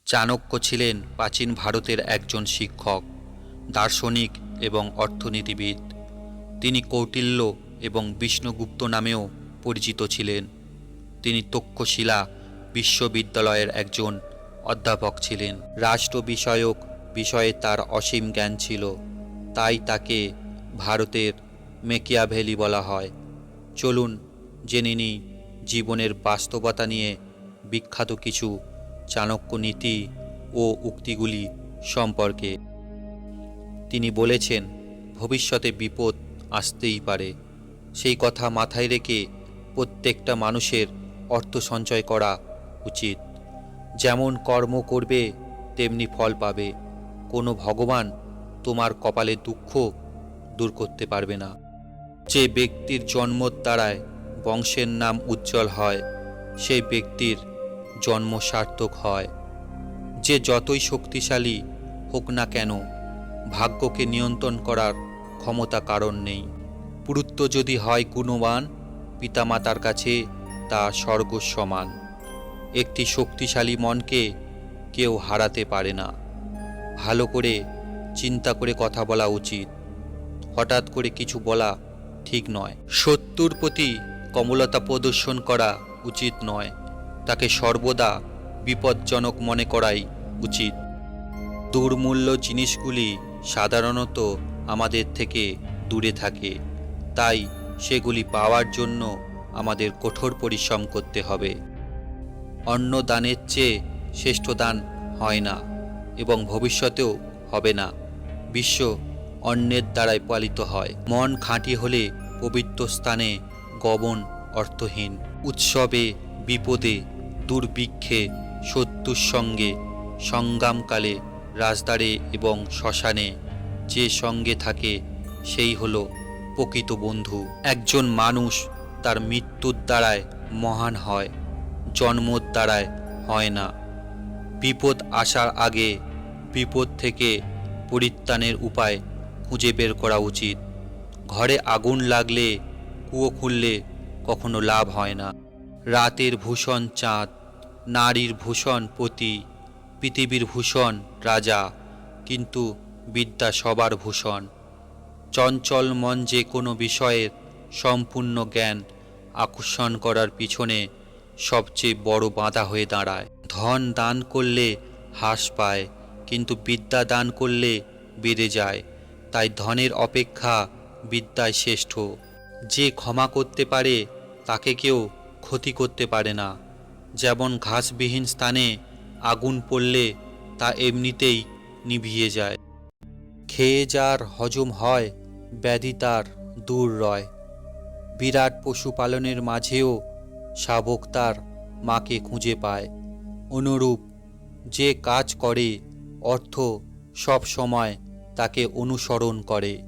চাণক্য ছিলেন প্রাচীন ভারতের একজন শিক্ষক, দার্শনিক এবং অর্থনীতিবিদ। তিনি কৌটিল্য এবং বিষ্ণুগুপ্ত নামেও পরিচিত ছিলেন। তিনি তক্ষশিলা বিশ্ববিদ্যালয়ের একজন অধ্যাপক ছিলেন। রাষ্ট্র বিষয়ক বিষয়ে তার অসীম জ্ঞান ছিল, তাই তাকে ভারতের মেকিয়াভেলি বলা হয়। চলুন জেনে নিই জীবনের বাস্তবতা নিয়ে বিখ্যাত কিছু চাণক্য নীতি ও উক্তিগুলি সম্পর্কে। তিনি বলেছেন, ভবিষ্যতে বিপদ আসতেই পারে। সেই কথা মাথায় রেখে প্রত্যেকটা মানুষের অর্থ সঞ্চয় করা উচিত। যেমন কর্ম করবে তেমনি ফল পাবে। কোনো ভগবান তোমার কপালে দুঃখ দূর করতে পারবে না। যে ব্যক্তির জন্মর দ্বারায় বংশের নাম উজ্জ্বল হয়, সেই ব্যক্তির জন্ম সার্থক হয়। যে যতই শক্তিশালী হোক না কেন, ভাগ্যকে নিয়ন্ত্রণ করার ক্ষমতা কারণ নেই। পুরুত্ব যদি হয় গুণবান, পিতামাতার কাছে তা স্বর্গ সমান। একটি শক্তিশালী মনকে কেউ হারাতে পারে না। ভালো করে চিন্তা করে কথা বলা উচিত। হঠাৎ করে কিছু বলা ঠিক নয়। শত্রুর প্রতি কোমলতা প্রদর্শন করা উচিত নয়। তাকে সর্বদা বিপজ্জনক মনে করাই উচিত। দুর্মূল্য জিনিসগুলি সাধারণত আমাদের থেকে দূরে থাকে, তাই সেগুলি পাওয়ার জন্য আমাদের কঠোর পরিশ্রম করতে হবে। অন্য দানের চেয়ে শ্রেষ্ঠ দান হয় না এবং ভবিষ্যতেও হবে না। বিশ্ব অন্যের দ্বারাই পালিত হয়। মন খাঁটি হলে পবিত্র স্থানে গমন অর্থহীন। উৎসবে, বিপদে, দুর্ভিক্ষে, শত্রুর সঙ্গে সংগ্রামকালে, রাজদ্বারে এবং শ্মশানে যে সঙ্গে থাকে সেই হলো প্রকৃত বন্ধু। একজন মানুষ তার মৃত্যুর দ্বারায় মহান হয়, জন্মর দ্বারায় হয় না। বিপদ আসার আগে বিপদ থেকে পরিত্রাণের উপায় খুঁজে বের করা উচিত। ঘরে আগুন লাগলে কুয়ো খুললে কখনো লাভ হয় না। রাতের ভূষণ চাঁদ, নারীর ভূষণ পতি, পৃথিবীর ভূষণ রাজা, কিন্তু বিদ্যা সবার ভূষণ। চঞ্চল মন যে কোনো বিষয়ের সম্পূর্ণ জ্ঞান আকর্ষণ করার পিছনে সবচেয়ে বড় বাধা হয়ে দাঁড়ায়। ধন দান করলে হ্রাস পায়, কিন্তু বিদ্যা দান করলে বেড়ে যায়। তাই ধনের অপেক্ষা বিদ্যায় শ্রেষ্ঠ। যে ক্ষমা করতে পারে তাকে কেউ ক্ষতি করতে পারে না। যেমন ঘাসবিহীন স্থানে আগুন পড়লে তা এমনিতেই নিভিয়ে যায়। খেয়ে যার হজম হয়, ব্যাধি তার দূর রয়। বিরাট পশুপালনের মাঝেও শাবক তার মাকে খুঁজে পায়। অনুরূপ যে কাজ করে অর্থ সব সময় তাকে অনুসরণ করে।